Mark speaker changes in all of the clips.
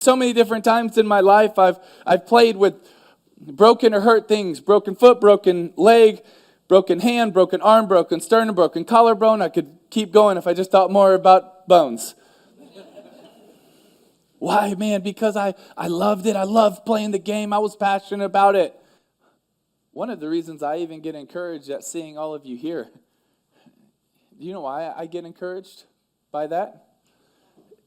Speaker 1: So many different times in my life, I've played with broken or hurt things, broken foot, broken leg, broken hand, broken arm, broken sternum, broken collarbone. I could keep going if I just thought more about bones. Why, man? Because I loved it. I loved playing the game. I was passionate about it. One of the reasons I even get encouraged at seeing all of you here. Do you know why I get encouraged by that?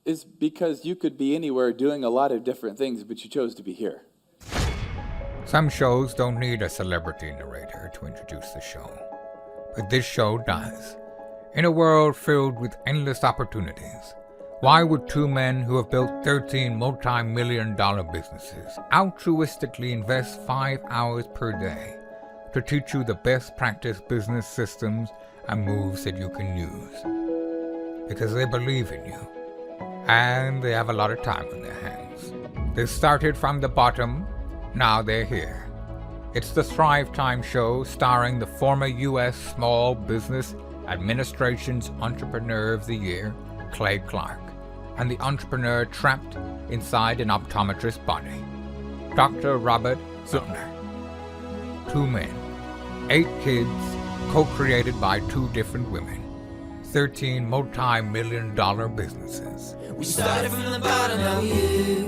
Speaker 1: Is because you could be anywhere doing a lot of different things, but you chose to be here.
Speaker 2: Some shows don't need a celebrity narrator to introduce the show, but this show does. In a world filled with endless opportunities, why would two men who have built 13 multi-million-dollar businesses altruistically invest 5 hours per day to teach you the best practice business systems and moves that you can use? Because they believe in you. And they have a lot of time on their hands. They started from the bottom, now they're here. It's the Thrivetime show starring the former U.S. Small Business Administration's Entrepreneur of the Year, Clay Clark, and the entrepreneur trapped inside an optometrist's body, Dr. Robert Zillner. 2 men, 8 kids, co-created by 2 different women, 13 multi-million-dollar businesses.
Speaker 3: We started from the bottom, now we here.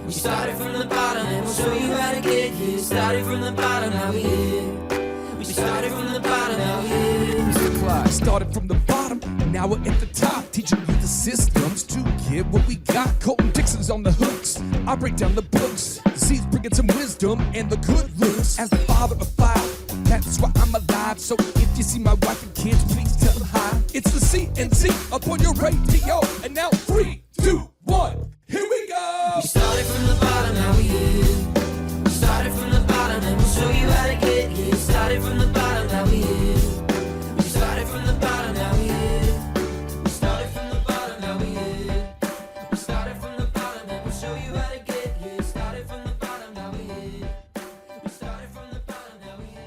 Speaker 3: We started from the bottom, and we'll show you how to get here. Started from the bottom, now we here. We started from the bottom, now we here.
Speaker 4: Mr. Clyde started from the bottom, and now we're at the top, teaching you the systems to get what we got. Colton Dixon's on the hooks, I break down the books. Z's bringing some wisdom and the good looks. As the father of 5, that's why I'm alive. So if you see my wife and kids, please tell them hi. It's the CNC up on your radio, and now 3, 2, 1, here we go.
Speaker 3: We started from the bottom, now we here. We started from the bottom, and we'll show you how to get here. Started from the bottom, now we here. We started from the bottom, now we here. We started from the bottom, now we here. We started from the bottom, and we'll show you how to get here. Started from the bottom, now we here. We started from the bottom, now we here.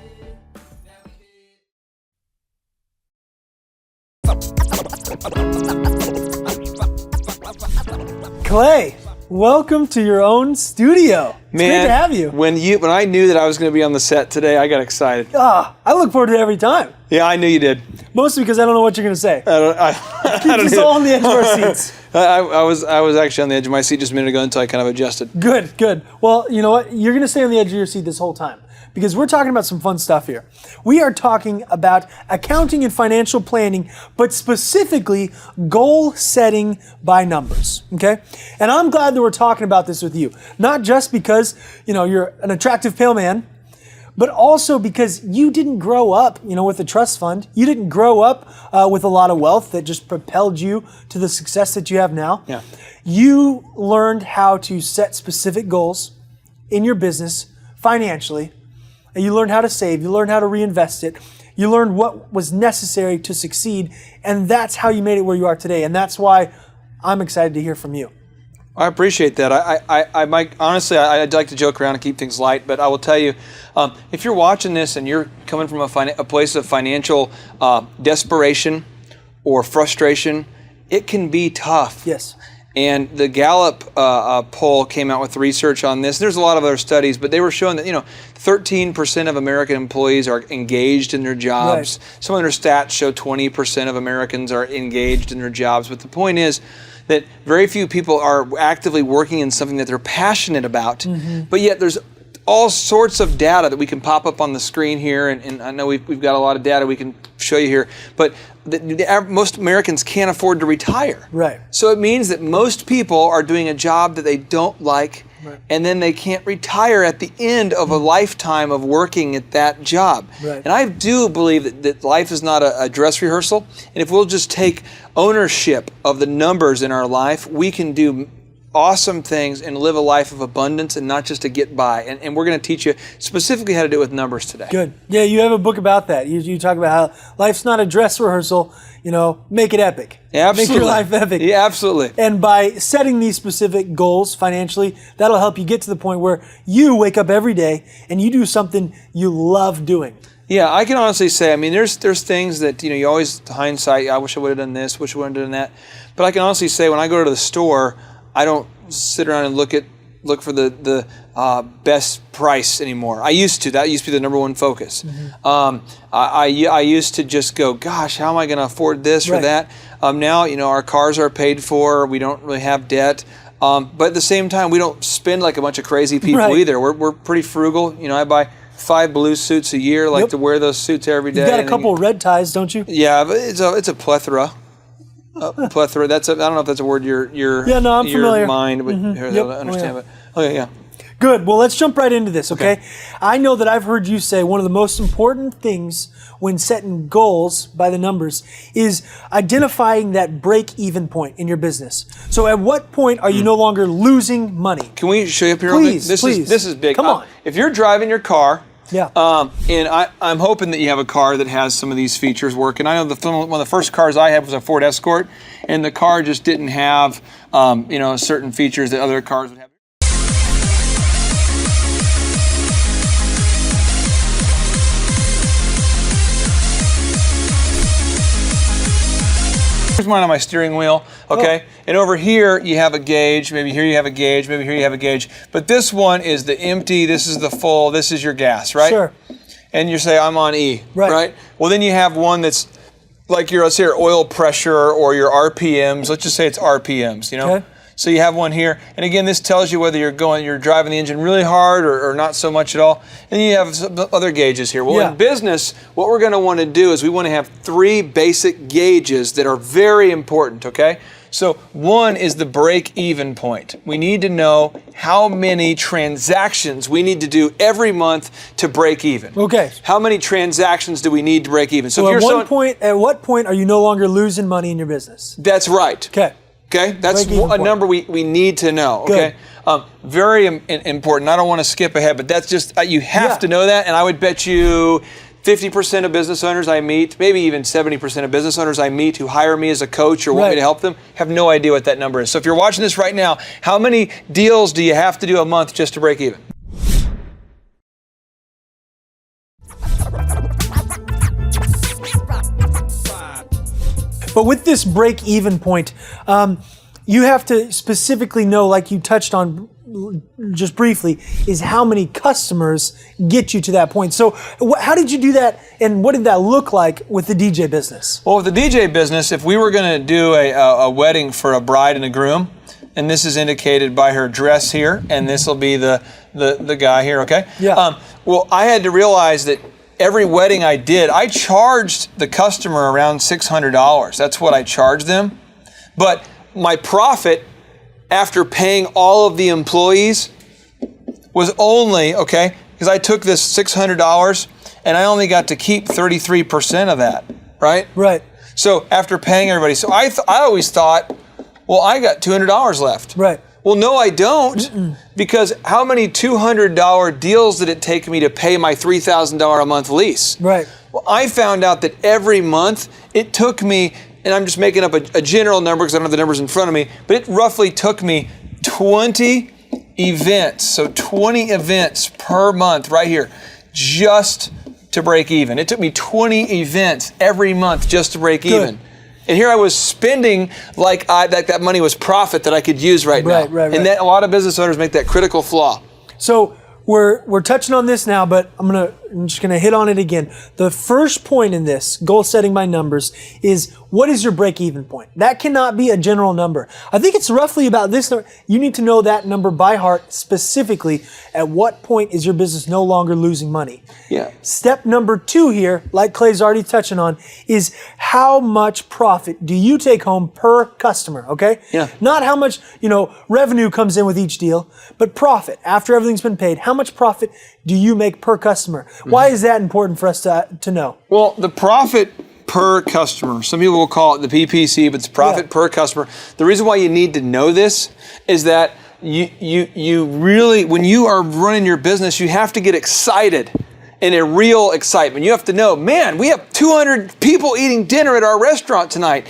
Speaker 5: Clay, welcome to your own studio. It's great to have you.
Speaker 6: When I knew that I was going to be on the set today, I got excited.
Speaker 5: I look forward to it every time.
Speaker 6: Yeah, I knew you did.
Speaker 5: Mostly because I don't know what you're going to say.
Speaker 6: I don't
Speaker 5: Keeps us all on the edge of our seats.
Speaker 6: I was actually on the edge of my seat just a minute ago until I kind of adjusted.
Speaker 5: Good. Well, you know what? You're going to stay on the edge of your seat this whole time because we're talking about some fun stuff here. We are talking about accounting and financial planning, but specifically goal setting by numbers, okay? And I'm glad that we're talking about this with you, not just because, you're an attractive pale man, but also because you didn't grow up, with a trust fund. You didn't grow up with a lot of wealth that just propelled you to the success that you have now.
Speaker 6: Yeah.
Speaker 5: You learned how to set specific goals in your business financially, and you learned how to save. You learned how to reinvest it. You learned what was necessary to succeed, and that's how you made it where you are today. And that's why I'm excited to hear from you.
Speaker 6: I appreciate that. Honestly, I'd like to joke around and keep things light, but I will tell you, if you're watching this and you're coming from a place of financial desperation or frustration, it can be tough.
Speaker 5: Yes.
Speaker 6: And the Gallup poll came out with research on this. There's a lot of other studies, but they were showing that 13% of American employees are engaged in their jobs.
Speaker 5: Right.
Speaker 6: Some other stats show 20% of Americans are engaged in their jobs. But the point is that very few people are actively working in something that they're passionate about. Mm-hmm. But yet there's all sorts of data that we can pop up on the screen here, and I know we've got a lot of data we can show you here, but most Americans can't afford to retire.
Speaker 5: Right.
Speaker 6: So it means that most people are doing a job that they don't like, right, and then they can't retire at the end of a lifetime of working at that job.
Speaker 5: Right.
Speaker 6: And I do believe that life is not a dress rehearsal, and if we'll just take ownership of the numbers in our life, we can do awesome things and live a life of abundance and not just to get by. And we're going to teach you specifically how to do it with numbers today.
Speaker 5: Good. Yeah, you have a book about that. You talk about how life's not a dress rehearsal, make it epic.
Speaker 6: Yeah, absolutely.
Speaker 5: Make your life epic.
Speaker 6: Yeah, absolutely.
Speaker 5: And by setting these specific goals financially, that'll help you get to the point where you wake up every day and you do something you love doing.
Speaker 6: Yeah, I can honestly say, there's things that, you always, hindsight, I wish I would have done this, wish I would have done that. But I can honestly say when I go to the store, I don't sit around and look for the best price anymore. I used to. That used to be the number one focus. I used to just go, gosh, how am I going to afford this or that? Now, our cars are paid for. We don't really have debt. But at the same time, we don't spend like a bunch of crazy people either. We're pretty frugal. I buy 5 blue suits a year. Like to wear those suits every day.
Speaker 5: You got a couple red ties, don't you?
Speaker 6: Yeah, but it's a plethora. Plethora. I don't know if that's a word your
Speaker 5: I'm familiar.
Speaker 6: mind would understand. But okay, yeah.
Speaker 5: Good. Well, let's jump right into this, okay? I know that I've heard you say one of the most important things when setting goals by the numbers is identifying that break-even point in your business. So at what point are you no longer losing money?
Speaker 6: Can we show you up here?
Speaker 5: Please,
Speaker 6: This is big.
Speaker 5: Come on.
Speaker 6: If you're driving your car,
Speaker 5: Yeah.
Speaker 6: And I'm hoping that you have a car that has some of these features working. I know one of the first cars I had was a Ford Escort, and the car just didn't have certain features that other cars would have. Here's mine on my steering wheel, okay? And over here you have a gauge, maybe here you have a gauge, maybe here you have a gauge. But this one is the empty, this is the full, this is your gas, right?
Speaker 5: Sure.
Speaker 6: And you say, I'm on E,
Speaker 5: right?
Speaker 6: Well, then you have one that's like your, let's say your oil pressure or your RPMs. Let's just say it's RPMs,
Speaker 5: Okay.
Speaker 6: So you have one here. And again, this tells you whether you're driving the engine really hard or not so much at all. And you have some other gauges here. Well, in business, what we're going to want to do is we want to have 3 basic gauges that are very important, okay? So one is the break-even point. We need to know how many transactions we need to do every month to break even.
Speaker 5: Okay.
Speaker 6: How many transactions do we need to break even?
Speaker 5: So at what point are you no longer losing money in your business?
Speaker 6: That's right.
Speaker 5: Okay.
Speaker 6: Okay, that's a number we need to know. Okay, very important. I don't want to skip ahead, but that's just you have to know that. And I would bet you 50% of business owners I meet, maybe even 70% of business owners I meet who hire me as a coach or want me to help them, have no idea what that number is. So if you're watching this right now, how many deals do you have to do a month just to break even?
Speaker 5: But with this break-even point, you have to specifically know, like you touched on just briefly, is how many customers get you to that point. So how did you do that, and what did that look like with the DJ business?
Speaker 6: Well, with the DJ business, if we were going to do a wedding for a bride and a groom, and this is indicated by her dress here, and this will be the guy here, okay?
Speaker 5: Yeah.
Speaker 6: Well, I had to realize that every wedding I did, I charged the customer around $600. That's what I charged them. But my profit after paying all of the employees was only, because I took this $600 and I only got to keep 33% of that, right?
Speaker 5: Right.
Speaker 6: So after paying everybody, so I always thought, well, I got $200 left.
Speaker 5: Right.
Speaker 6: Well, no, I don't, because how many $200 deals did it take me to pay my $3,000 a month lease?
Speaker 5: Right.
Speaker 6: Well, I found out that every month it took me, and I'm just making up a general number because I don't have the numbers in front of me, but it roughly took me 20 events, so 20 events per month right here, just to break even. It took me 20 events every month just to break even. And here I was spending like that money was profit that I could use right now.
Speaker 5: Right.
Speaker 6: And that a lot of business owners make that critical flaw.
Speaker 5: So we're touching on this now, but I'm just gonna hit on it again. The first point in this, goal setting by numbers, is what is your break-even point? That cannot be a general number. I think it's roughly about this number. You need to know that number by heart specifically. At what point is your business no longer losing money?
Speaker 6: Yeah.
Speaker 5: Step number 2 here, like Clay's already touching on, is how much profit do you take home per customer, okay?
Speaker 6: Yeah.
Speaker 5: Not how much, revenue comes in with each deal, but profit. After everything's been paid, how much profit do you make per customer? Why is that important for us to know?
Speaker 6: Well, the profit per customer, some people will call it the PPC, but it's profit per customer. The reason why you need to know this is that you really, when you are running your business, you have to get excited, and a real excitement. You have to know, man, we have 200 people eating dinner at our restaurant tonight.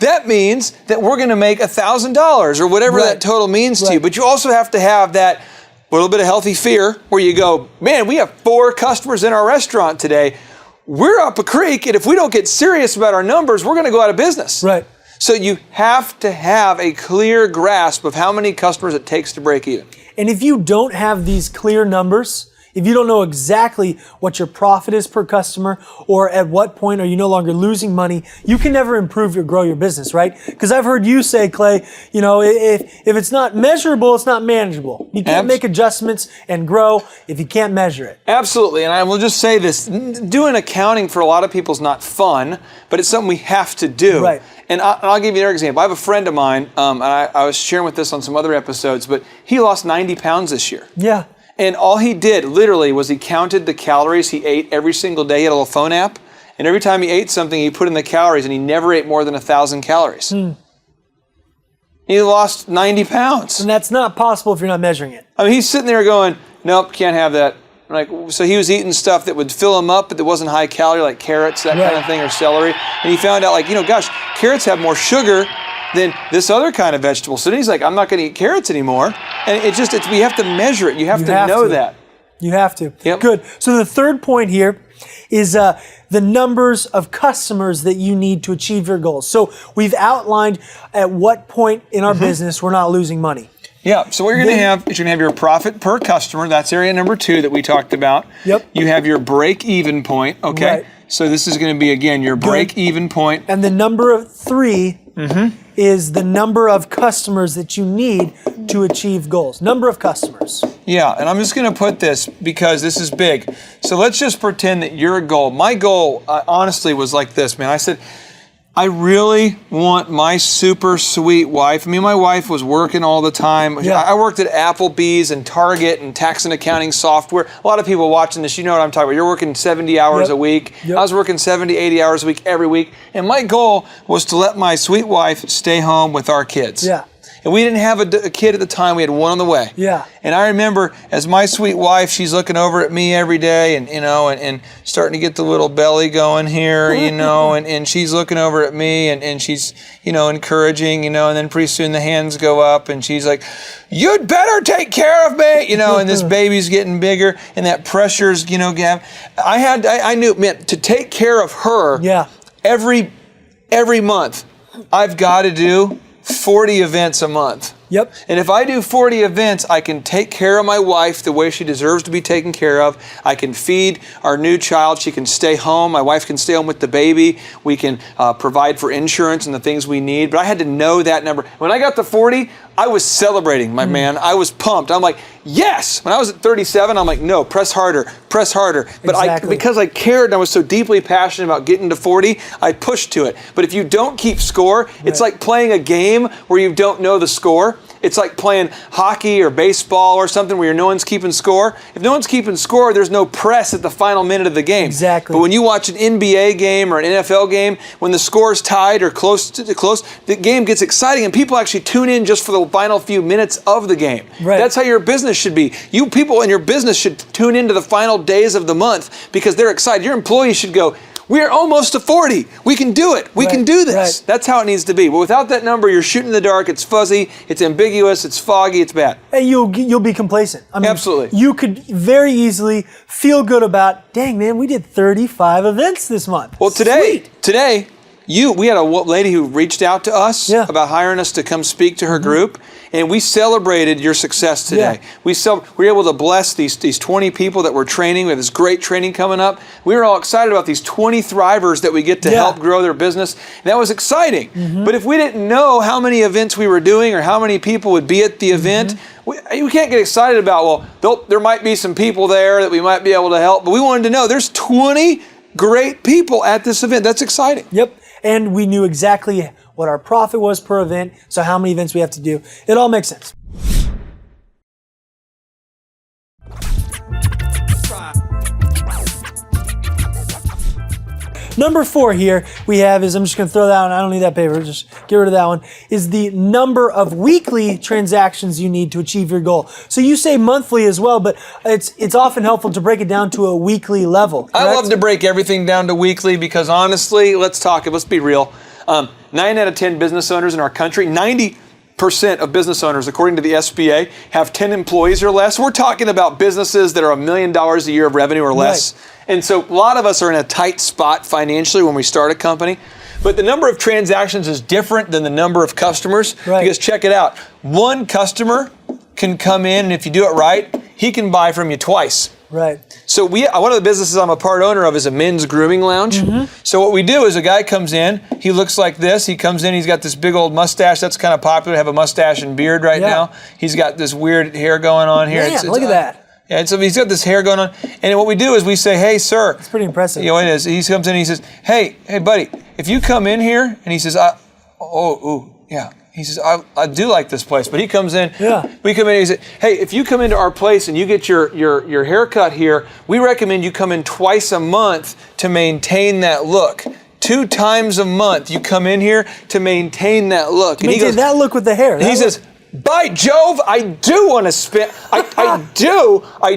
Speaker 6: That means that we're going to make $1,000 or whatever that total means to you. But you also have to have that little bit of healthy fear where you go, man, we have 4 customers in our restaurant today. We're up a creek, and if we don't get serious about our numbers, we're going to go out of business.
Speaker 5: Right.
Speaker 6: So you have to have a clear grasp of how many customers it takes to break even.
Speaker 5: And if you don't have these clear numbers, if you don't know exactly what your profit is per customer or at what point are you no longer losing money, you can never improve or grow your business, right? Because I've heard you say, Clay, you know, if it's not measurable, it's not manageable. You can't make adjustments and grow if you can't measure it.
Speaker 6: Absolutely, and I will just say this, doing accounting for a lot of people is not fun, but it's something we have to do.
Speaker 5: Right.
Speaker 6: And I'll give you another example. I have a friend of mine, and I was sharing with this on some other episodes, but he lost 90 pounds this year.
Speaker 5: Yeah.
Speaker 6: And all he did, literally, was he counted the calories he ate every single day. He had a little phone app. And every time he ate something, he put in the calories, and he never ate more than 1,000 calories. He lost 90 pounds.
Speaker 5: And that's not possible if you're not measuring it.
Speaker 6: I mean, he's sitting there going, nope, can't have that. Like, so he was eating stuff that would fill him up, but that wasn't high calorie, like carrots, that kind of thing, or celery. And he found out, like, you know, gosh, carrots have more sugar than this other kind of vegetable. So then he's like, I'm not going to eat carrots anymore. And we have to measure it. You have to know that.
Speaker 5: You have to.
Speaker 6: Yep.
Speaker 5: Good. So the third point here is the numbers of customers that you need to achieve your goals. So we've outlined at what point in our business we're not losing money.
Speaker 6: Yeah, so what you're going to have is you're going to have your profit per customer. That's area number 2 that we talked about.
Speaker 5: Yep.
Speaker 6: You have your break-even point, okay?
Speaker 5: Right.
Speaker 6: So this is going to be, again, your break-even point.
Speaker 5: And the number of 3 is the number of customers that you need to achieve goals. Number of customers.
Speaker 6: Yeah, and I'm just going to put this because this is big. So let's just pretend that your goal, my goal, honestly, was like this, man. I said, I really want my super sweet wife. I mean, my wife was working all the time.
Speaker 5: Yeah.
Speaker 6: I worked at Applebee's and Target and tax and accounting software. A lot of people watching this, you know what I'm talking about. You're working 70 hours a week.
Speaker 5: Yep.
Speaker 6: I was working 70, 80 hours a week every week. And my goal was to let my sweet wife stay home with our kids.
Speaker 5: Yeah.
Speaker 6: And we didn't have a kid at the time. We had one on the way.
Speaker 5: Yeah.
Speaker 6: And I remember as my sweet wife, she's looking over at me every day and, you know, and starting to get the little belly going here, you know, and she's looking over at me and she's, you know, encouraging, you know, and then pretty soon the hands go up and she's like, you'd better take care of me, you know, and this baby's getting bigger and that pressure's, you know, I knew it meant to take care of her.
Speaker 5: Yeah.
Speaker 6: Every month. I've got to do 40 events a month.
Speaker 5: Yep.
Speaker 6: And if I do 40 events, I can take care of my wife the way she deserves to be taken care of. I can feed our new child. She can stay home. My wife can stay home with the baby. We can provide for insurance and the things we need. But I had to know that number. When I got to 40, I was celebrating, my man. I was pumped. I'm like, yes. When I was at 37, I'm like, no, press harder, press harder. But
Speaker 5: Exactly.
Speaker 6: because I cared and I was so deeply passionate about getting to 40, I pushed to it. But if you don't keep score, it's like playing a game where you don't know the score. It's like playing hockey or baseball or something where no one's keeping score. If no one's keeping score, there's no press at the final minute of the game.
Speaker 5: Exactly.
Speaker 6: But when you watch an NBA game or an NFL game, when the score's tied or close, the game gets exciting and people actually tune in just for the final few minutes of the game.
Speaker 5: Right.
Speaker 6: That's how your business should be. You people in your business should tune into the final days of the month because they're excited. Your employees should go, we're almost to 40. We can do it. We can do this.
Speaker 5: Right.
Speaker 6: That's how it needs to be. But without that number, you're shooting in the dark. It's fuzzy. It's ambiguous. It's foggy. It's bad.
Speaker 5: And you'll be complacent. I mean,
Speaker 6: Absolutely.
Speaker 5: You could very easily feel good about, dang man, we did 35 events this month.
Speaker 6: Well, today, we had a lady who reached out to us about hiring us to come speak to her group, and we celebrated your success today.
Speaker 5: Yeah.
Speaker 6: We were able to bless these 20 people that we're training. We have this great training coming up. We were all excited about these 20 Thrivers that we get to help grow their business. And that was exciting. But if we didn't know how many events we were doing or how many people would be at the event, we can't get excited about, well, there might be some people there that we might be able to help. But we wanted to know there's 20 great people at this event. That's exciting.
Speaker 5: Yep. And we knew exactly what our profit was per event, so how many events we have to do. It all makes sense. Number 4 here we have is, I'm just going to throw that one, I don't need that paper, just get rid of that one, is the number of weekly transactions you need to achieve your goal. So you say monthly as well, but it's often helpful to break it down to a weekly level. Correct?
Speaker 6: I love to break everything down to weekly because honestly, let's be real. 9 out of 10 business owners in our country, 90% of business owners, according to the SBA, have 10 employees or less. We're talking about businesses that are $1 million a year of revenue or less. Right. And so a lot of us are in a tight spot financially when we start a company. But the number of transactions is different than the number of customers.
Speaker 5: Right.
Speaker 6: Because check it out. One customer can come in, and if you do it right, he can buy from you twice.
Speaker 5: Right.
Speaker 6: So one of the businesses I'm a part owner of is a men's grooming lounge. So what we do is a guy comes in, he looks like this, he comes in, he's got this big old mustache, that's kind of popular to have a mustache and beard right now. He's got this weird hair going on here.
Speaker 5: Man, look at that.
Speaker 6: Yeah, so he's got this hair going on. And what we do is we say, hey, sir.
Speaker 5: It's pretty impressive.
Speaker 6: You know, it is. He comes in and he says, hey, buddy, if you come in here, and he says, yeah. He says, I do like this place. But he comes in, we come in and he says, hey, if you come into our place and you get your haircut here, we recommend you come in twice a month to maintain that look. 2 times a month you come in here to maintain that look. And he goes,
Speaker 5: that look with the hair.
Speaker 6: He says, by Jove, I do want to spend. I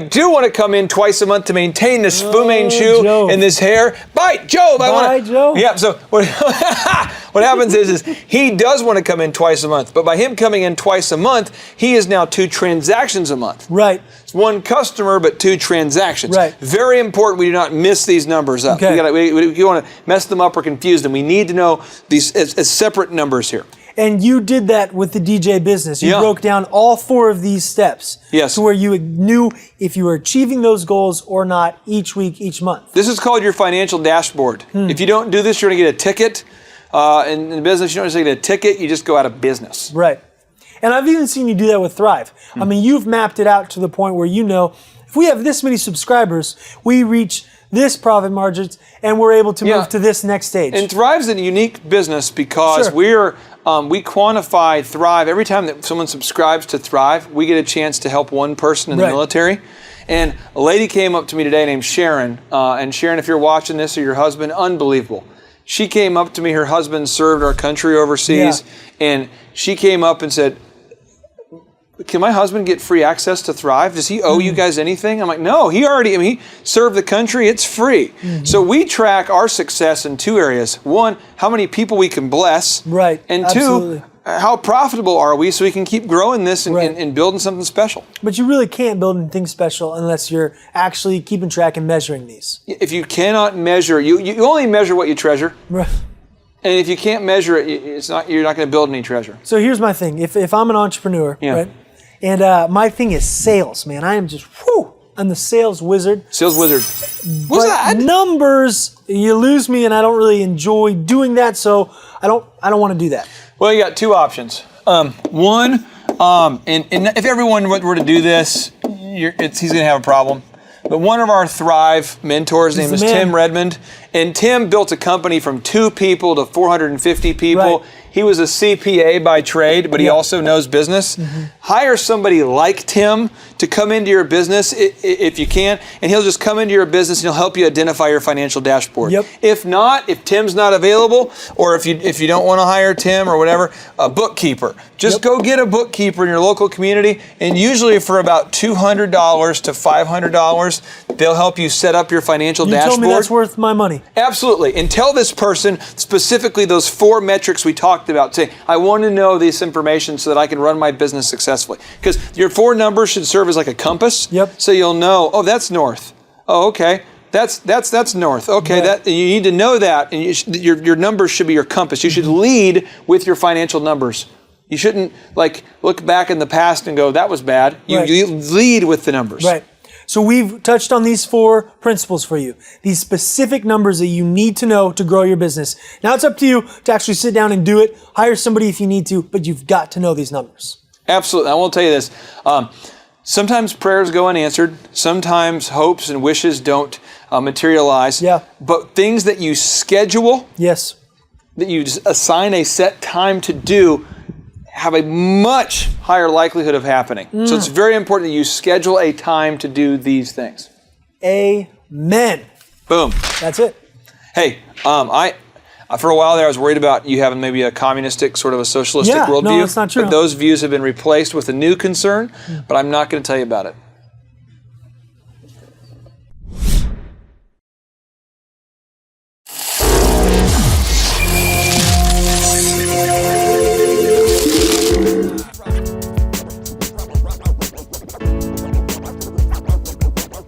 Speaker 6: do want to come in twice a month to maintain this Fu Manchu and this hair. By Jove, I want to.
Speaker 5: Jove.
Speaker 6: Yeah. So what happens is he does want to come in twice a month, but by him coming in twice a month, he is now 2 transactions a month.
Speaker 5: Right.
Speaker 6: It's 1 customer, but 2 transactions.
Speaker 5: Right.
Speaker 6: Very important. We do not miss these numbers up.
Speaker 5: Okay.
Speaker 6: We want to mess them up or confuse them. We need to know these as separate numbers here.
Speaker 5: And you did that with the DJ business. You broke down all 4 of these steps.
Speaker 6: Yes.
Speaker 5: To where you knew if you were achieving those goals or not each week, each month.
Speaker 6: This is called your financial dashboard. If you don't do this, you're going to get a ticket. In the business, you don't just get a ticket, you just go out of business.
Speaker 5: Right. And I've even seen you do that with Thrive. I mean, you've mapped it out to the point where you know, if we have this many subscribers, we reach this profit margins, and we're able to move to this next stage.
Speaker 6: And Thrive's a unique business because we quantify Thrive. Every time that someone subscribes to Thrive, we get a chance to help 1 person in the military. And a lady came up to me today named Sharon. And Sharon, if you're watching this, or your husband, unbelievable. She came up to me, her husband served our country overseas, and she came up and said, can my husband get free access to Thrive? Does he owe you guys anything? I'm like, no, he served the country, it's free. So we track our success in 2 areas. 1, how many people we can bless.
Speaker 5: Right,
Speaker 6: And
Speaker 5: absolutely.
Speaker 6: 2, how profitable are we so we can keep growing this and building something special.
Speaker 5: But you really can't build anything special unless you're actually keeping track and measuring these.
Speaker 6: If you cannot measure, you only measure what you treasure.
Speaker 5: Right.
Speaker 6: And if you can't measure it, you're not going to build any treasure.
Speaker 5: So here's my thing. If I'm an entrepreneur, right, and my thing is sales, man. I am just, I'm the sales wizard.
Speaker 6: Sales wizard. What's that?
Speaker 5: Numbers, you lose me, and I don't really enjoy doing that, so I don't want to do that.
Speaker 6: Well, you got 2 options. 1, and if everyone were to do this, he's going to have a problem. But one of our Thrive mentors, his name is Tim Redmond, and Tim built a company from 2 people to 450 people. Right. He was a CPA by trade, but he also knows business. Hire somebody like Tim to come into your business if you can, and he'll just come into your business and he'll help you identify your financial dashboard. If not, if Tim's not available, or if you don't want to hire Tim or whatever, a bookkeeper. Just go get a bookkeeper in your local community, and usually for about $200 to $500, they'll help you set up your financial dashboard.
Speaker 5: You told me that's worth my money.
Speaker 6: Absolutely. And tell this person specifically those 4 metrics we talked about. Say, I want to know this information so that I can run my business successfully. Because your 4 numbers should serve as like a compass. So you'll know, oh, that's north. Oh, okay. That's north. Okay, that you need to know that, and your numbers should be your compass. You should lead with your financial numbers. You shouldn't like look back in the past and go, that was bad. You lead with the numbers.
Speaker 5: Right. So we've touched on these 4 principles for you. These specific numbers that you need to know to grow your business. Now it's up to you to actually sit down and do it. Hire somebody if you need to, but you've got to know these numbers.
Speaker 6: Absolutely. I will tell you this. Sometimes prayers go unanswered. Sometimes hopes and wishes don't materialize. But things that you schedule, that you assign a set time to do, have a much higher likelihood of happening. So it's very important that you schedule a time to do these things.
Speaker 5: Amen.
Speaker 6: Boom.
Speaker 5: That's it.
Speaker 6: Hey, for a while there, I was worried about you having maybe a communistic, sort of a socialistic worldview.
Speaker 5: No, that's not true.
Speaker 6: But those views have been replaced with a new concern, but I'm not going to tell you about it.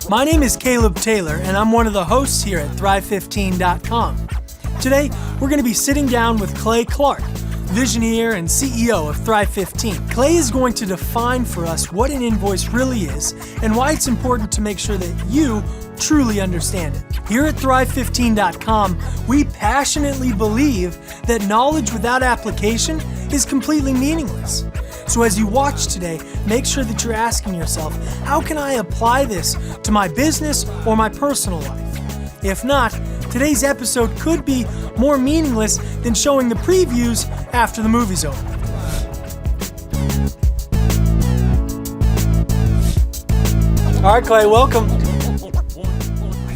Speaker 5: My name is Caleb Taylor, and I'm one of the hosts here at Thrive15.com. Today, we're going to be sitting down with Clay Clark, Visioneer and CEO of Thrive15. Clay is going to define for us what an invoice really is and why it's important to make sure that you truly understand it. Here at Thrive15.com, we passionately believe that knowledge without application is completely meaningless. So as you watch today, make sure that you're asking yourself, how can I apply this to my business or my personal life? If not, today's episode could be more meaningless than showing the previews after the movie's over. All right, Clay, welcome.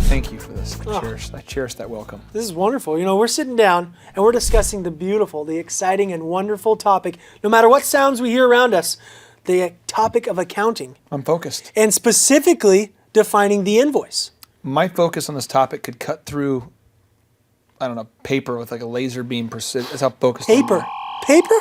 Speaker 6: Thank you for this. I cherish that welcome.
Speaker 5: This is wonderful. You know, we're sitting down and we're discussing the beautiful, the exciting, and wonderful topic, no matter what sounds we hear around us, the topic of accounting.
Speaker 6: I'm focused.
Speaker 5: And specifically defining the invoice.
Speaker 6: My focus on this topic could cut through, I don't know, paper with like a laser beam precision. That's how focused I am.
Speaker 5: Paper?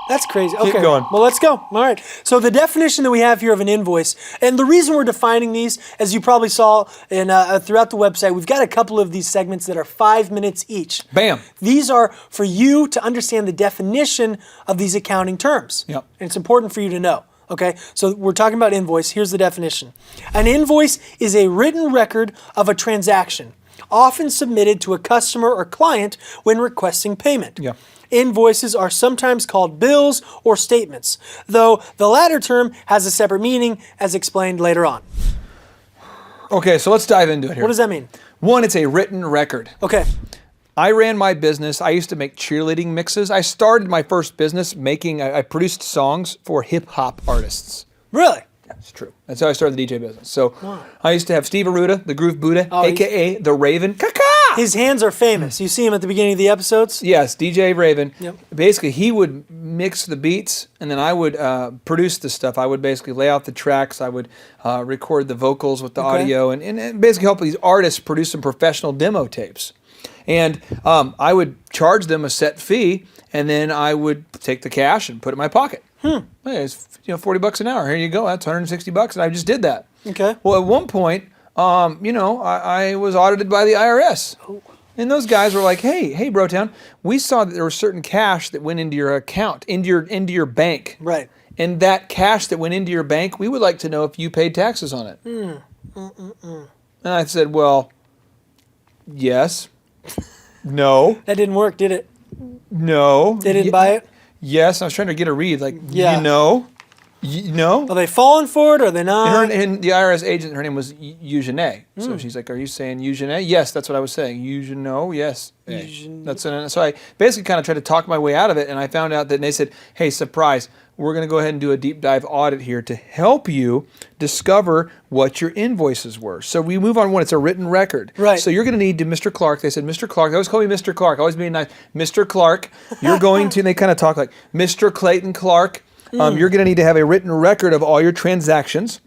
Speaker 5: That's crazy. Okay.
Speaker 6: Keep going.
Speaker 5: Well, let's go. All right. So the definition that we have here of an invoice, and the reason we're defining these, as you probably saw in, throughout the website, we've got a couple of these segments that are 5 minutes each.
Speaker 6: Bam.
Speaker 5: These are for you to understand the definition of these accounting terms.
Speaker 6: Yep.
Speaker 5: And it's important for you to know. Okay, so we're talking about invoice. Here's the definition. An invoice is a written record of a transaction, often submitted to a customer or client when requesting payment.
Speaker 6: Yeah.
Speaker 5: Invoices are sometimes called bills or statements, though the latter term has a separate meaning as explained later on.
Speaker 6: Okay, so let's dive into it here.
Speaker 5: What does that mean?
Speaker 6: One, it's a written record.
Speaker 5: Okay.
Speaker 6: I ran my business. I used to make cheerleading mixes. I started my first business I produced songs for hip hop artists.
Speaker 5: Really?
Speaker 6: That's true. That's how I started the DJ business. So I used to have Steve Aruda, the Groove Buddha, a.k.a. The Raven. Kaka!
Speaker 5: His hands are famous. You see him at the beginning of the episodes?
Speaker 6: Yes, DJ Raven.
Speaker 5: Yep.
Speaker 6: Basically, he would mix the beats, and then I would produce the stuff. I would basically lay out the tracks. I would record the vocals with the audio, and basically help these artists produce some professional demo tapes. And I would charge them a set fee, and then I would take the cash and put it in my pocket. Hey, it's $40 an hour. Here you go. That's $160, and I just did that.
Speaker 5: Okay.
Speaker 6: Well, at one point, I was audited by the IRS. Oh. And those guys were like, hey, Brotown, we saw that there was certain cash that went into your account, into your bank.
Speaker 5: Right.
Speaker 6: And that cash that went into your bank, we would like to know if you paid taxes on it. And I said, well, yes. No.
Speaker 5: That didn't work, did it?
Speaker 6: No.
Speaker 5: They didn't buy it?
Speaker 6: Yes. I was trying to get a read, like,
Speaker 5: Yeah.
Speaker 6: you know.
Speaker 5: Are they falling for it or are they not?
Speaker 6: And the IRS agent, her name was Eugenie. So she's like, are you saying Eugenie? Yes, that's what I was saying. Eugenie, yes. So I basically kind of tried to talk my way out of it, and I found out that and they said, hey, surprise, we're going to go ahead and do a deep dive audit here to help you discover what your invoices were. So we move on one. It's a written record.
Speaker 5: Right.
Speaker 6: So you're going to need to Mr. Clark. They said, Mr. Clark. They always call me Mr. Clark. Always being nice. Mr. Clark, you're going to, and they kind of talk like, Mr. Clayton Clark. You're going to need to have a written record of all your transactions.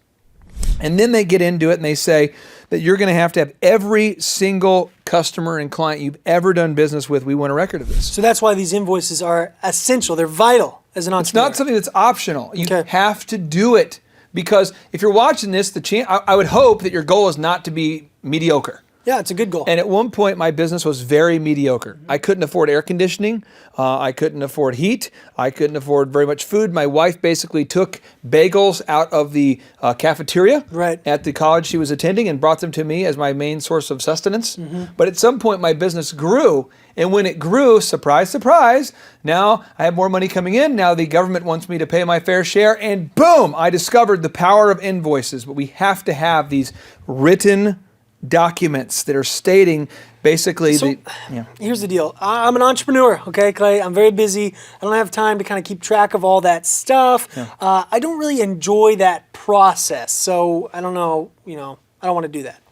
Speaker 6: And then they get into it and they say that you're going to have every single customer and client you've ever done business with. We want a record of this.
Speaker 5: So that's why these invoices are essential. They're vital as an entrepreneur.
Speaker 6: It's not something that's optional. You have to do it because if you're watching this, I would hope that your goal is not to be mediocre.
Speaker 5: Yeah, it's a good goal.
Speaker 6: And at one point, my business was very mediocre. I couldn't afford air conditioning. I couldn't afford heat. I couldn't afford very much food. My wife basically took bagels out of the cafeteria at the college she was attending and brought them to me as my main source of sustenance. But at some point, my business grew. And when it grew, surprise, surprise, now I have more money coming in. Now the government wants me to pay my fair share. And boom, I discovered the power of invoices. But we have to have these written documents that are stating basically
Speaker 5: Here's the deal. I'm an entrepreneur, okay, Clay? I'm very busy. I don't have time to kind of keep track of all that stuff. I don't really enjoy that process. So I don't know, I don't want to do that.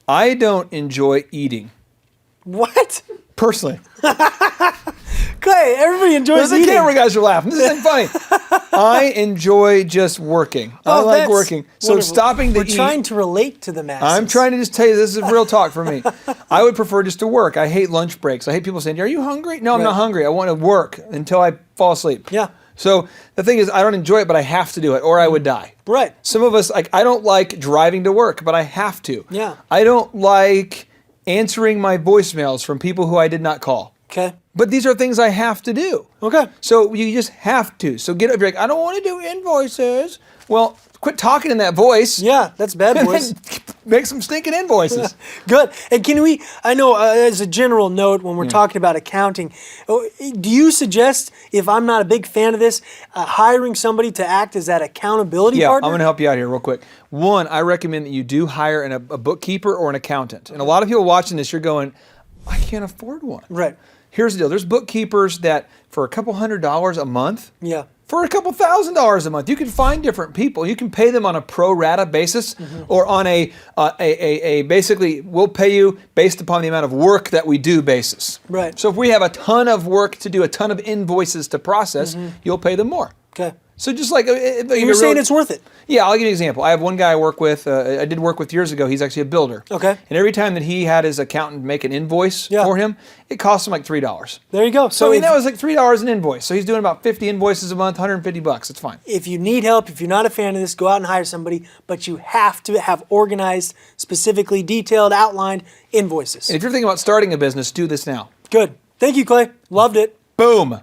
Speaker 6: I don't enjoy eating.
Speaker 5: What?
Speaker 6: Personally.
Speaker 5: Clay, everybody enjoys eating.
Speaker 6: The camera guys are laughing. This isn't funny. I enjoy just working. I like working. So
Speaker 5: wonderful.
Speaker 6: stopping to eat.
Speaker 5: We're trying to relate to the masses.
Speaker 6: I'm trying to just tell you, this is real talk for me. I would prefer just to work. I hate lunch breaks. I hate people saying, are you hungry? No, I'm not hungry. I want to work until I fall asleep.
Speaker 5: Yeah.
Speaker 6: So the thing is, I don't enjoy it, but I have to do it, or I would die.
Speaker 5: Right.
Speaker 6: Some of us, I don't like driving to work, but I have to.
Speaker 5: Yeah.
Speaker 6: I don't like answering my voicemails from people who I did not call.
Speaker 5: Okay.
Speaker 6: But these are things I have to do.
Speaker 5: Okay.
Speaker 6: So you just have to. So get up, you're like, I don't want to do invoices. Well, quit talking in that voice.
Speaker 5: Yeah, that's bad
Speaker 6: And
Speaker 5: voice.
Speaker 6: then make some stinking invoices.
Speaker 5: Good. And can we, I know as a general note when we're talking about accounting, do you suggest, if I'm not a big fan of this, hiring somebody to act as that accountability
Speaker 6: Yeah,
Speaker 5: partner?
Speaker 6: I'm going to help you out here real quick. One, I recommend that you do hire a bookkeeper or an accountant. And a lot of people watching this, you're going, I can't afford one.
Speaker 5: Right.
Speaker 6: Here's the deal. There's bookkeepers that for a couple $100 a month,
Speaker 5: Yeah.
Speaker 6: for a couple $1,000s a month, you can find different people. You can pay them on a pro rata basis or on a basically, we'll pay you based upon the amount of work that we do basis.
Speaker 5: Right.
Speaker 6: So if we have a ton of work to do, a ton of invoices to process, you'll pay them more.
Speaker 5: Okay.
Speaker 6: So just like
Speaker 5: You're saying it's worth it.
Speaker 6: Yeah, I'll give you an example. I have one guy I work with. I did work with years ago. He's actually a builder.
Speaker 5: Okay.
Speaker 6: And every time that he had his accountant make an invoice
Speaker 5: Yeah.
Speaker 6: for him, it cost him like $3.
Speaker 5: There you go.
Speaker 6: So I mean,
Speaker 5: if,
Speaker 6: that was like $3 an invoice. So he's doing about 50 invoices a month, $150. It's fine.
Speaker 5: if you need help, if you're not a fan of this, go out and hire somebody, but you have to have organized, specifically detailed, outlined invoices.
Speaker 6: And if you're thinking about starting a business, do this now.
Speaker 5: Good. Thank you, Clay. Loved it.
Speaker 6: Boom.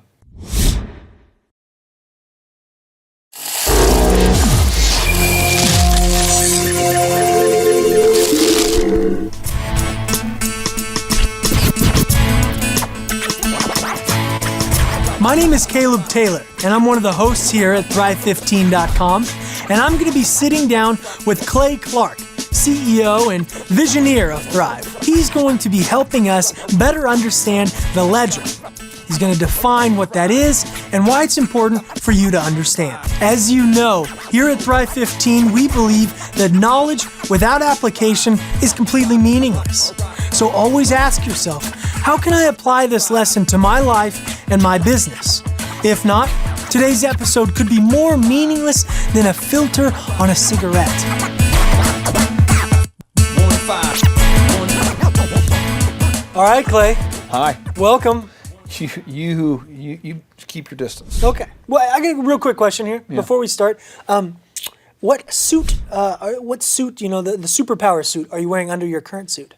Speaker 5: My name is Caleb Taylor, and I'm one of the hosts here at Thrive15.com, and I'm going to be sitting down with Clay Clark, CEO and visioneer of Thrive. He's going to be helping us better understand the ledger. He's going to define what that is and why it's important for you to understand. As you know, here at Thrive 15, we believe that knowledge without application is completely meaningless. So always ask yourself, how can I apply this lesson to my life and my business? If not, today's episode could be more meaningless than a filter on a cigarette. All right, Clay,
Speaker 6: Hi.
Speaker 5: welcome.
Speaker 6: You keep your distance.
Speaker 5: Okay. Well, I got a real quick question here before we start. What suit, the superpower suit, are you wearing under your current suit?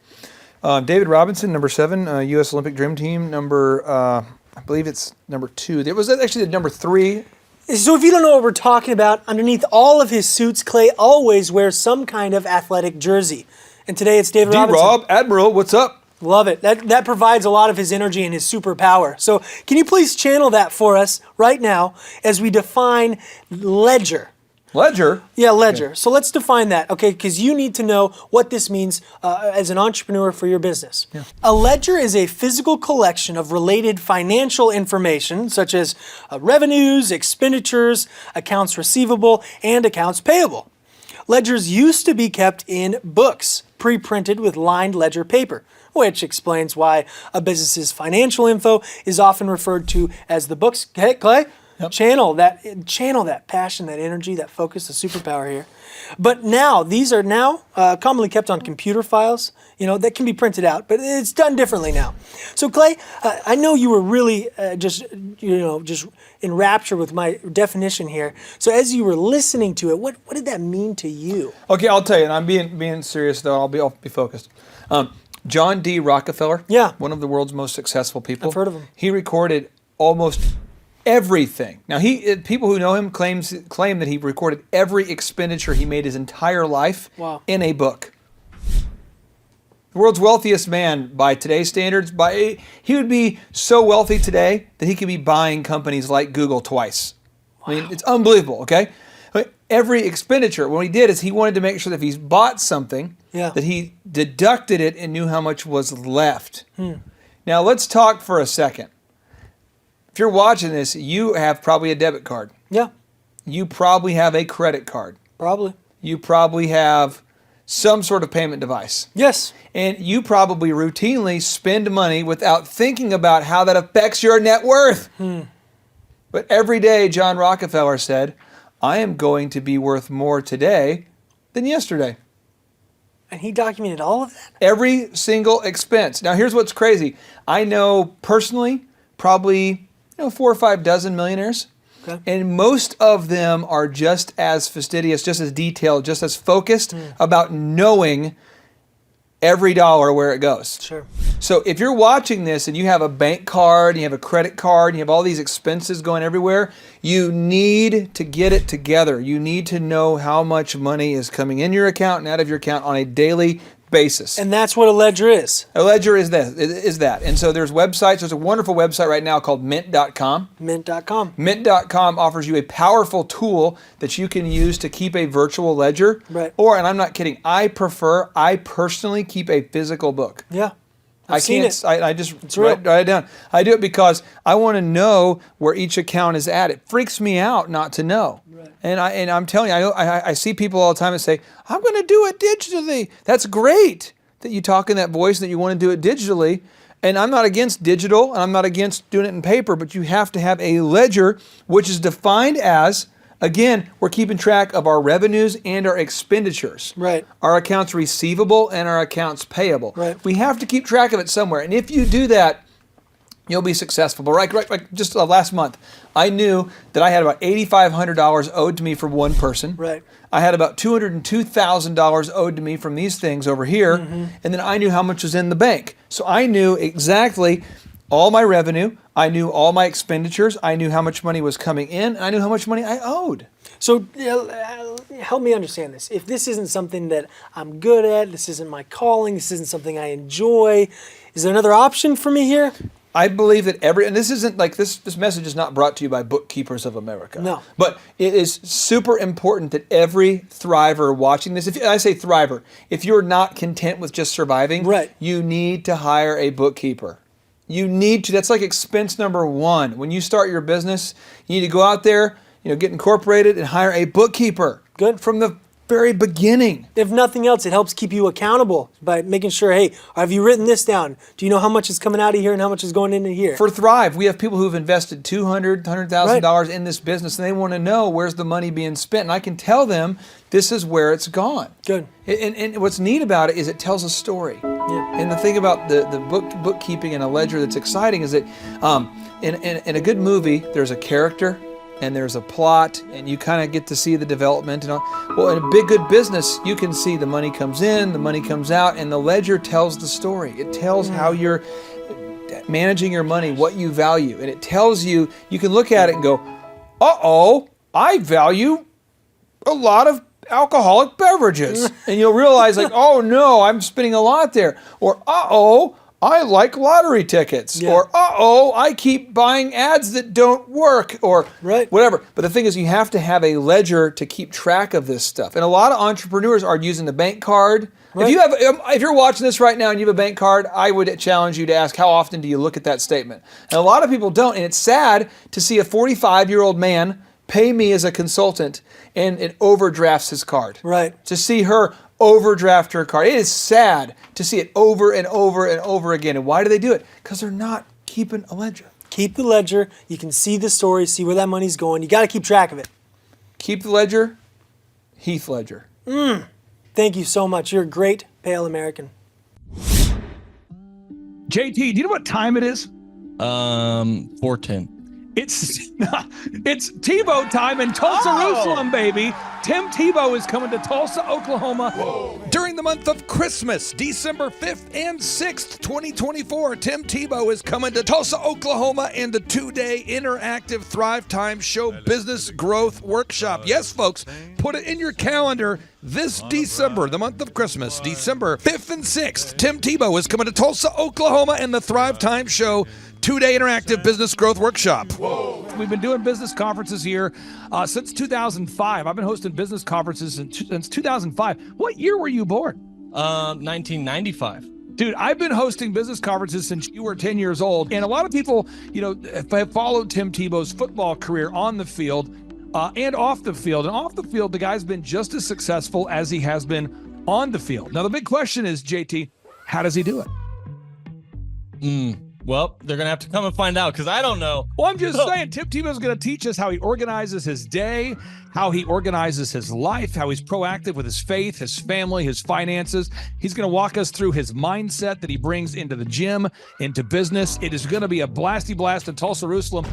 Speaker 6: David Robinson, number 7, U.S. Olympic Dream Team, number, I believe it's number 2. It was actually the number 3.
Speaker 5: So if you don't know what we're talking about, underneath all of his suits, Clay always wears some kind of athletic jersey. And today it's David Robinson.
Speaker 6: D-Rob, Admiral, what's up?
Speaker 5: Love it. That provides a lot of his energy and his superpower. So can you please channel that for us right now as we define ledger?
Speaker 6: Ledger?
Speaker 5: Yeah, ledger. So let's define that, okay? Because you need to know what this means as an entrepreneur for your business. Yeah. A ledger is a physical collection of related financial information, such as revenues, expenditures, accounts receivable, and accounts payable. Ledgers used to be kept in books, pre-printed with lined ledger paper, which explains why a business's financial info is often referred to as the books. Hey, Clay? Yep. Channel that passion, that energy, that focus, the superpower here. But now, these are now commonly kept on computer files, that can be printed out, but it's done differently now. So Clay, I know you were really just in rapture with my definition here. So as you were listening to it, what did that mean to you?
Speaker 6: Okay, I'll tell you, and I'm being serious though, I'll be focused. John D. Rockefeller, one of the world's most successful people.
Speaker 5: I've heard of him.
Speaker 6: He recorded almost everything. Now, people who know him claim that he recorded every expenditure he made his entire life in a book. The world's wealthiest man by today's standards, he would be so wealthy today that he could be buying companies like Google twice. I mean, it's unbelievable, okay? But every expenditure, what he did is he wanted to make sure that if he's bought something, that he deducted it and knew how much was left. Now, let's talk for a second. If you're watching this, you have probably a debit card.
Speaker 5: Yeah.
Speaker 6: You probably have a credit card.
Speaker 5: Probably.
Speaker 6: You probably have some sort of payment device.
Speaker 5: Yes.
Speaker 6: And you probably routinely spend money without thinking about how that affects your net worth. But every day, John Rockefeller said, I am going to be worth more today than yesterday.
Speaker 5: And he documented all of that?
Speaker 6: Every single expense. Now, here's what's crazy. I know personally probably 4 or 5 dozen millionaires. Okay. And most of them are just as fastidious, just as detailed, just as focused about knowing every dollar where it goes.
Speaker 5: Sure.
Speaker 6: So if you're watching this and you have a bank card, you have a credit card, and you have all these expenses going everywhere, you need to get it together. You need to know how much money is coming in your account and out of your account on a daily basis.
Speaker 5: And that's what a ledger is.
Speaker 6: A ledger is that. And so there's websites. There's a wonderful website right now called mint.com.
Speaker 5: Mint.com.
Speaker 6: Mint.com offers you a powerful tool that you can use to keep a virtual ledger.
Speaker 5: Right.
Speaker 6: Or, and I'm not kidding, I personally keep a physical book.
Speaker 5: Yeah.
Speaker 6: I
Speaker 5: seen
Speaker 6: can't.
Speaker 5: it.
Speaker 6: I just
Speaker 5: It's real.
Speaker 6: write it down. I do it because I want to know where each account is at. It freaks me out not to know. Right. And I'm telling you, I see people all the time that say, "I'm going to do it digitally." That's great that you talk in that voice and that you want to do it digitally. And I'm not against digital, and I'm not against doing it in paper, but you have to have a ledger, which is defined as, again, we're keeping track of our revenues and our expenditures.
Speaker 5: Right.
Speaker 6: Our accounts receivable and our accounts payable.
Speaker 5: Right.
Speaker 6: We have to keep track of it somewhere. And if you do that, you'll be successful. But right, just last month, I knew that I had about $8,500 owed to me from one person.
Speaker 5: Right.
Speaker 6: I had about $202,000 owed to me from these things over here. Mm-hmm. And then I knew how much was in the bank. So I knew exactly all my revenue. I knew all my expenditures. I knew how much money was coming in. And I knew how much money I owed.
Speaker 5: So help me understand this. If this isn't something that I'm good at, this isn't my calling, this isn't something I enjoy, is there another option for me here?
Speaker 6: I believe that and this isn't like this message is not brought to you by Bookkeepers of America.
Speaker 5: No.
Speaker 6: But it is super important that every thriver watching this, I say thriver, if you're not content with just surviving,
Speaker 5: right,
Speaker 6: you need to hire a bookkeeper. You need to, that's like expense number one. When you start your business, you need to go out there, get incorporated and hire a bookkeeper.
Speaker 5: Good.
Speaker 6: From the very beginning.
Speaker 5: If nothing else, it helps keep you accountable by making sure, hey, have you written this down? Do you know how much is coming out of here and how much is going into here?
Speaker 6: For Thrive, we have people who've invested $100,000 in this business, and they want to know where's the money being spent. And I can tell them this is where it's gone.
Speaker 5: Good.
Speaker 6: And what's neat about it is it tells a story.
Speaker 5: Yeah.
Speaker 6: And the thing about the bookkeeping and a ledger that's exciting is that in a good movie, there's a character and there's a plot, and you kind of get to see the development and all. Well, in a big, good business, you can see the money comes in, the money comes out, and the ledger tells the story. It tells how you're managing your money, what you value, and it tells you, you can look at it and go, uh-oh, I value a lot of alcoholic beverages. And you'll realize like, oh no, I'm spending a lot there. Or uh-oh, I like lottery tickets.
Speaker 5: Yeah.
Speaker 6: Or uh-oh, I keep buying ads that don't work, or whatever. But the thing is, you have to have a ledger to keep track of this stuff. And a lot of entrepreneurs are using the bank card. Right. If you're watching this right now and you have a bank card, I would challenge you to ask, how often do you look at that statement? And a lot of people don't. And it's sad to see a 45-year-old man pay me as a consultant and it overdrafts his card.
Speaker 5: Right.
Speaker 6: To see her overdraft her card. It is sad to see it over and over and over again. And why do they do it? Because they're not keeping a ledger.
Speaker 5: Keep the ledger. You can see the story, see where that money's going. You got to keep track of it.
Speaker 6: Keep the ledger. Heath Ledger.
Speaker 5: Thank you so much. You're a great pale American.
Speaker 7: JT, do you know what time it is?
Speaker 8: 4:10.
Speaker 7: It's Tebow time in Tulsa, Jerusalem, baby. Tim Tebow is coming to Tulsa, Oklahoma.
Speaker 4: Whoa. During the month of Christmas, December 5th and 6th, 2024, Tim Tebow is coming to Tulsa, Oklahoma in the 2-day interactive Thrivetime Show Business Growth Workshop. Yes, folks, put it in your calendar. This December, the month of Christmas, December 5th and 6th, Tim Tebow is coming to Tulsa, Oklahoma in the Thrivetime Show 2-day interactive business growth workshop.
Speaker 7: Whoa. We've been doing business conferences here since 2005. I've been hosting business conferences since 2005. What year were you born?
Speaker 8: 1995.
Speaker 7: Dude, I've been hosting business conferences since you were 10 years old. And a lot of people, have followed Tim Tebow's football career on the field and off the field. And off the field, the guy's been just as successful as he has been on the field. Now, the big question is, JT, how does he do it?
Speaker 8: Well, they're going to have to come and find out because I don't know.
Speaker 7: Well, I'm just saying, Tim Tebow's going to teach us how he organizes his day, how he organizes his life, how he's proactive with his faith, his family, his finances. He's going to walk us through his mindset that he brings into the gym, into business. It is going to be a blasty blast in Tulsa, Jerusalem.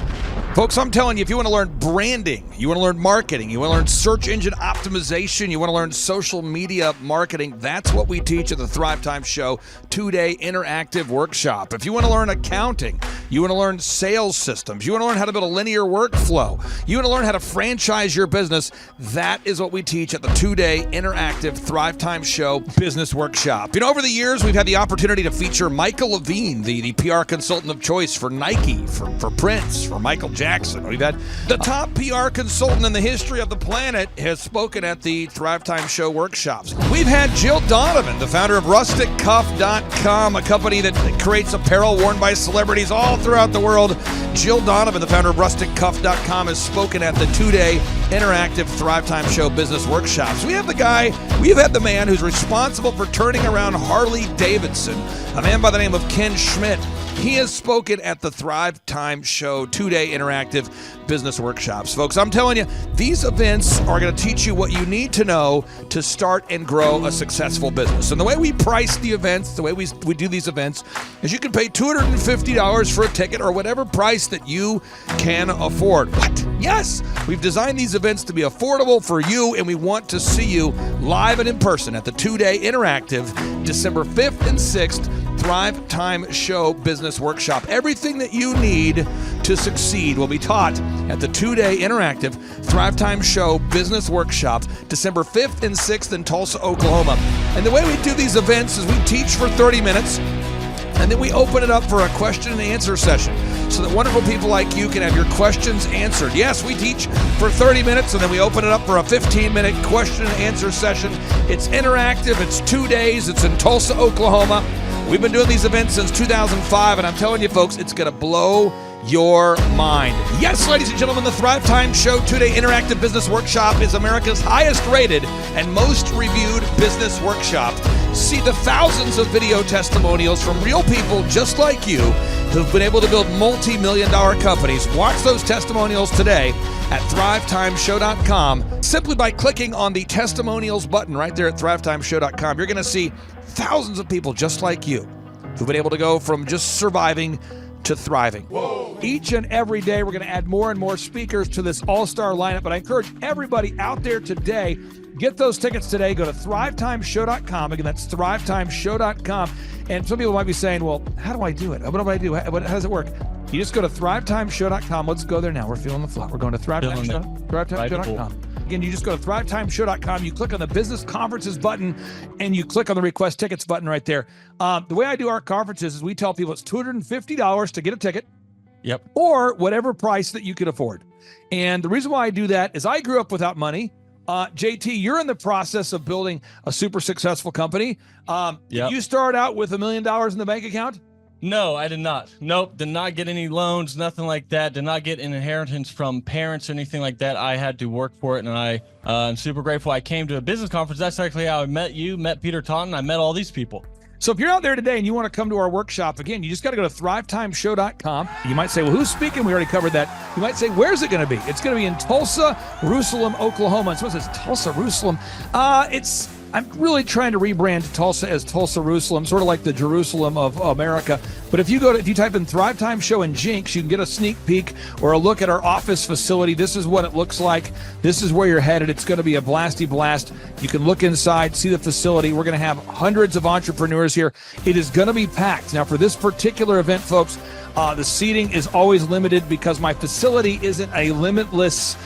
Speaker 7: Folks, I'm telling you, if you want to learn branding, you want to learn marketing, you want to learn search engine optimization, you want to learn social media marketing, that's what we teach at the Thrivetime Show 2-day interactive workshop. If you want to learn accounting, you want to learn sales systems, you want to learn how to build a linear workflow, you want to learn how to franchise your business, that is what we teach at the 2-day interactive Thrivetime Show business workshop. You know, over the years, we've had the opportunity to feature Michael Levine, the PR consultant of choice for Nike, for Prince, for Michael Jackson. We've had the top PR consultant in the history of the planet has spoken at the Thrivetime Show workshops. We've had Jill Donovan, the founder of RusticCuff.com, a company that creates apparel worn by celebrities all throughout the world. Jill Donovan, the founder of RusticCuff.com, has spoken at the 2-day interactive Thrivetime Show business workshops. We have the man who's responsible for turning around Harley Davidson, a man by the name of Ken Schmidt. He has spoken at the Thrivetime Show 2-day interactive business workshops. Folks, I'm telling you, these events are going to teach you what you need to know to start and grow a successful business. And the way we price the events, the way we do these events, is you can pay $250 for a ticket or whatever price that you can afford. What? Yes! We've designed these events to be affordable for you, and we want to see you live and in person at the 2-day interactive December 5th and 6th Thrivetime Show Business Workshop. Everything that you need to succeed will be taught at the 2-day interactive Thrivetime Show Business Workshop, December 5th and 6th in Tulsa, Oklahoma. And the way we do these events is we teach for 30 minutes, and then we open it up for a question and answer session so that wonderful people like you can have your questions answered. Yes, we teach for 30 minutes, and then we open it up for a 15-minute question and answer session. It's interactive. It's 2 days. It's in Tulsa, Oklahoma. We've been doing these events since 2005, and I'm telling you, folks, it's going to blow your mind. Yes, ladies and gentlemen, the Thrivetime Show 2-day interactive business workshop is America's highest rated and most reviewed business workshop. See the thousands of video testimonials from real people just like you who've been able to build multi-million-dollar companies. Watch those testimonials today at thrivetimeshow.com. Simply by clicking on the testimonials button right there at thrivetimeshow.com, you're going to see thousands of people just like you who've been able to go from just surviving to thriving. Whoa. Each and every day, we're going to add more and more speakers to this all-star lineup, but I encourage everybody out there today, get those tickets today. Go to thrivetimeshow.com. Again, that's thrivetimeshow.com. And some people might be saying, well, how do I do it? What do I do? How does it work? You just go to thrivetimeshow.com. Let's go there now. We're feeling the flow. We're going to thrivetimeshow.com. Again, you just go to thrivetimeshow.com. You click on the business conferences button, and you click on the request tickets button right there. The way I do our conferences is we tell people it's $250 to get a ticket.
Speaker 8: Yep.
Speaker 7: Or whatever price that you can afford. And the reason why I do that is I grew up without money. JT, you're in the process of building a super successful company.
Speaker 8: Yep.
Speaker 7: Did you start out with $1 million in the bank account?
Speaker 8: No, I did not. Nope, did not get any loans, nothing like that. Did not get an inheritance from parents or anything like that. I had to work for it, and I'm super grateful. I came to a business conference. That's actually how I met you, met Peter Taunton. I met all these people.
Speaker 7: So if you're out there today and you want to come to our workshop, again, you just got to go to thrivetimeshow.com. You might say, well, who's speaking? We already covered that. You might say, where's it going to be? It's going to be in Tulsa, Jerusalem, Oklahoma. And someone says, Tulsa, Jerusalem. I'm really trying to rebrand Tulsa as Tulsa, Jerusalem, sort of like the Jerusalem of America. But if you type in Thrivetime Show and Jinx, you can get a sneak peek or a look at our office facility. This is what it looks like. This is where you're headed. It's going to be a blasty blast. You can look inside, see the facility. We're going to have hundreds of entrepreneurs here. It is going to be packed. Now, for this particular event, folks, the seating is always limited because my facility isn't a limitless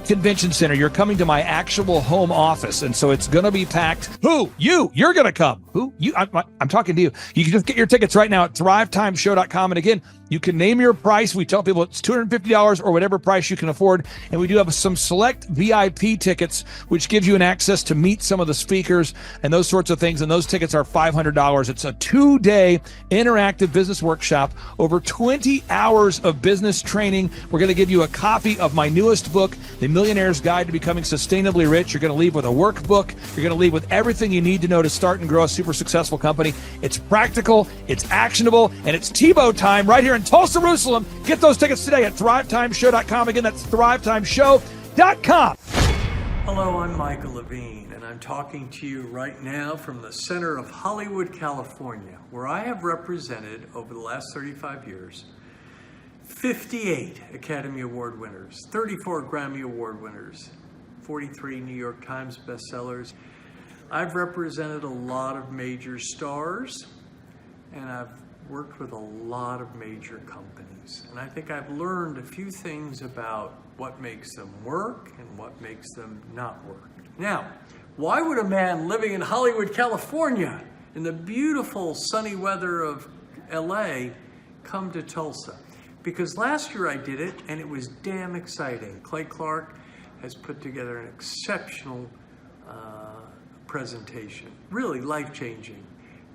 Speaker 7: convention center. You're coming to my actual home office, and so it's going to be packed. Who? You're going to come. Who? I'm talking to you. You can just get your tickets right now at thrivetimeshow.com. And again, You can name your price. We tell people it's $250 or whatever price you can afford. And we do have some select VIP tickets, which gives you an access to meet some of the speakers and those sorts of things. And those tickets are $500. It's a 2-day interactive business workshop, over 20 hours of business training. We're going to give you a copy of my newest book, The Millionaire's Guide to Becoming Sustainably Rich. You're going to leave with a workbook. You're going to leave with everything you need to know to start and grow a super successful company. It's practical, it's actionable, and it's Tebow time right here in Tulsa, Jerusalem. Get those tickets today at thrivetimeshow.com. Again, that's thrivetimeshow.com.
Speaker 9: Hello, I'm Michael Levine, and I'm talking to you right now from the center of Hollywood, California, where I have represented over the last 35 years 58 Academy Award winners, 34 Grammy Award winners, 43 New York Times bestsellers. I've represented a lot of major stars, and I've worked with a lot of major companies. And I think I've learned a few things about what makes them work and what makes them not work. Now, why would a man living in Hollywood, California, in the beautiful sunny weather of LA, come to Tulsa? Because last year I did it, and it was damn exciting. Clay Clark has put together an exceptional presentation, really life-changing,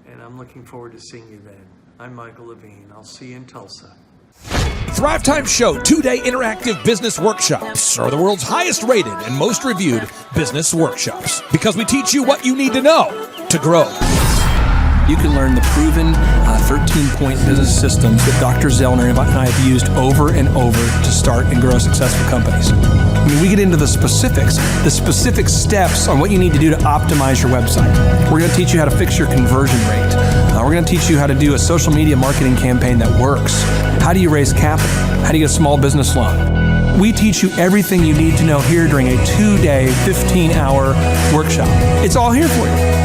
Speaker 9: and I'm looking forward to seeing you then. I'm Michael Levine. I'll see you in Tulsa.
Speaker 7: Thrivetime Show 2-day interactive business workshops are the world's highest rated and most reviewed business workshops because we teach you what you need to know to grow.
Speaker 10: You can learn the proven 13-point business systems that Dr. Zellner and I have used over and over to start and grow successful companies. I mean, we get into the specific steps on what you need to do to optimize your website. We're going to teach you how to fix your conversion rate. We're going to teach you how to do a social media marketing campaign that works. How do you raise capital? How do you get a small business loan? We teach you everything you need to know here during a 2-day, 15-hour workshop. It's all here for you.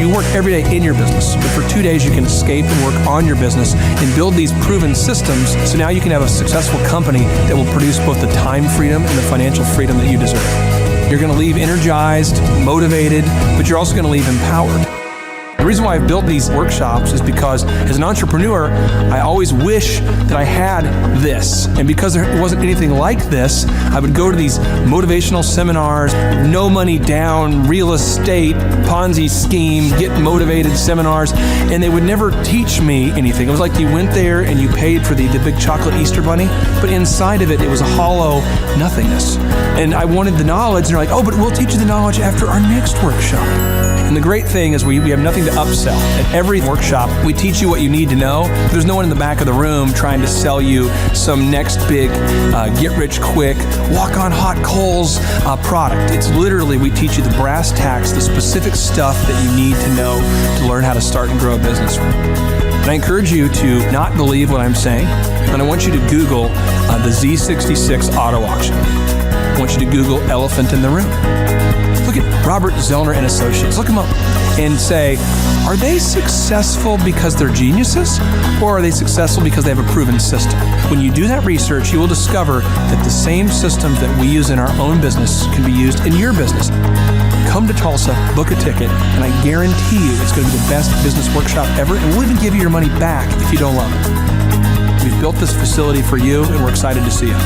Speaker 10: You work every day in your business, but for 2 days you can escape and work on your business and build these proven systems so now you can have a successful company that will produce both the time freedom and the financial freedom that you deserve. You're going to leave energized, motivated, but you're also going to leave empowered. The reason why I've built these workshops is because as an entrepreneur, I always wish that I had this. And because there wasn't anything like this, I would go to these motivational seminars, no money down, real estate, Ponzi scheme, get motivated seminars, and they would never teach me anything. It was like you went there and you paid for the big chocolate Easter bunny, but inside of it, it was a hollow nothingness. And I wanted the knowledge, and they're like, oh, but we'll teach you the knowledge after our next workshop. And the great thing is we have nothing to upsell. At every workshop, we teach you what you need to know. There's no one in the back of the room trying to sell you some next big get-rich-quick, walk-on-hot coals product. It's literally, we teach you the brass tacks, the specific stuff that you need to know to learn how to start and grow a business. And I encourage you to not believe what I'm saying, and I want you to Google the Z66 auto auction. I want you to Google elephant in the room. Look at Robert Zellner and Associates. Look them up and say, are they successful because they're geniuses, or are they successful because they have a proven system? When you do that research, you will discover that the same systems that we use in our own business can be used in your business. Come to Tulsa, book a ticket, and I guarantee you it's going to be the best business workshop ever, and we'll even give you your money back if you don't love it. We've built this facility for you, and we're excited to see you.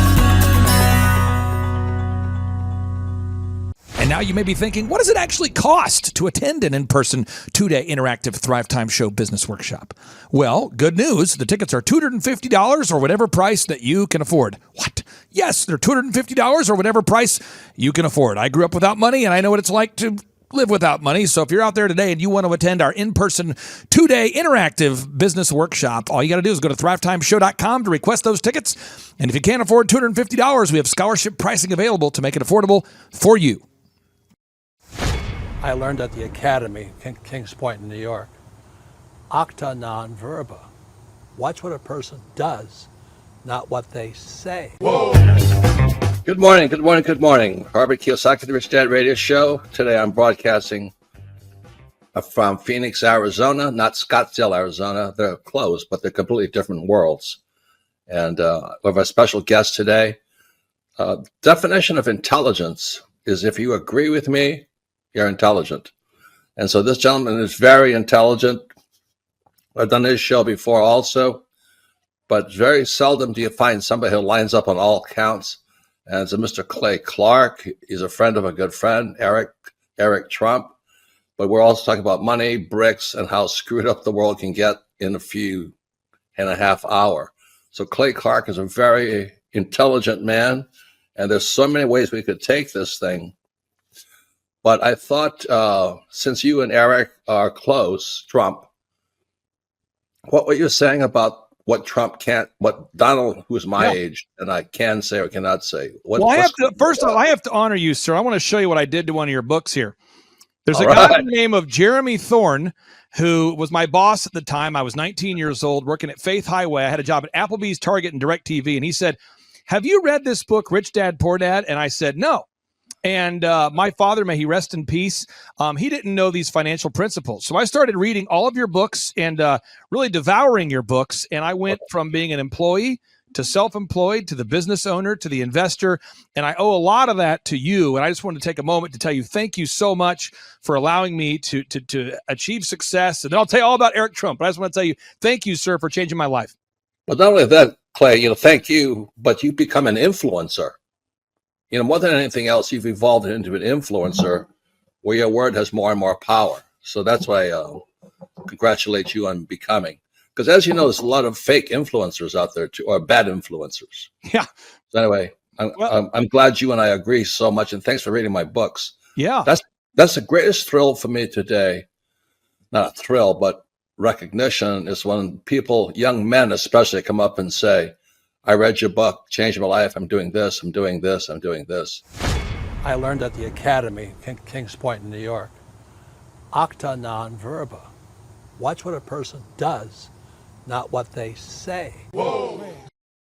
Speaker 7: And now you may be thinking, what does it actually cost to attend an in-person 2-day interactive Thrivetime Show business workshop? Well, good news. The tickets are $250 or whatever price that you can afford. What? Yes, they're $250 or whatever price you can afford. I grew up without money, and I know what it's like to live without money. So if you're out there today and you want to attend our in-person 2-day interactive business workshop, all you got to do is go to thrivetimeshow.com to request those tickets. And if you can't afford $250, we have scholarship pricing available to make it affordable for you.
Speaker 11: I learned at the Academy, Kings Point in New York, acta non verba. Watch what a person does, not what they say.
Speaker 12: Whoa. Good morning, good morning, good morning. Robert Kiyosaki, the Rich Dad Radio Show. Today I'm broadcasting from Phoenix, Arizona, not Scottsdale, Arizona. They're close, but they're completely different worlds. And we have a special guest today. Definition of intelligence is if you agree with me, you're intelligent. And so this gentleman is very intelligent. I've done his show before also. but very seldom do you find somebody who lines up on all counts. And it's a Mr. Clay Clark. He's a friend of a good friend, Eric Trump. But we're also talking about money, bricks, and how screwed up the world can get in a few and a half hour. So Clay Clark is a very intelligent man, and there's so many ways we could take this thing. But I thought, since you and Eric are close, Trump, what were you saying about what Trump can't, what Donald, who's my age, and I can say or cannot say?
Speaker 7: Well, first of all, I have to honor you, sir. I want to show you what I did to one of your books here. There's a guy by the name of Jeremy Thorne, who was my boss at the time. I was 19 years old, working at Faith Highway. I had a job at Applebee's, Target, and DirecTV. And he said, "Have you read this book, Rich Dad, Poor Dad?" And I said, "No." And my father, may he rest in peace, he didn't know these financial principles. So I started reading all of your books and really devouring your books. And I went from being an employee to self-employed, to the business owner, to the investor. And I owe a lot of that to you. And I just wanted to take a moment to tell you, thank you so much for allowing me to achieve success. And then I'll tell you all about Eric Trump. But I just want to tell you, thank you, sir, for changing my life.
Speaker 12: But not only that, Clay, thank you, but you become an influencer. More than anything else, you've evolved into an influencer where your word has more and more power. So that's why I congratulate you on becoming. Because as you know, there's a lot of fake influencers out there too, or bad influencers.
Speaker 7: Yeah.
Speaker 12: So anyway, I'm glad you and I agree so much, and thanks for reading my books.
Speaker 7: Yeah.
Speaker 12: That's the greatest thrill for me today. Not a thrill, but recognition is when people, young men especially, come up and say, "I read your book, changed my life. I'm doing this, I'm doing this, I'm doing this."
Speaker 11: I learned at the Academy, Kings Point in New York, acta non verba. Watch what a person does, not what they say. Whoa.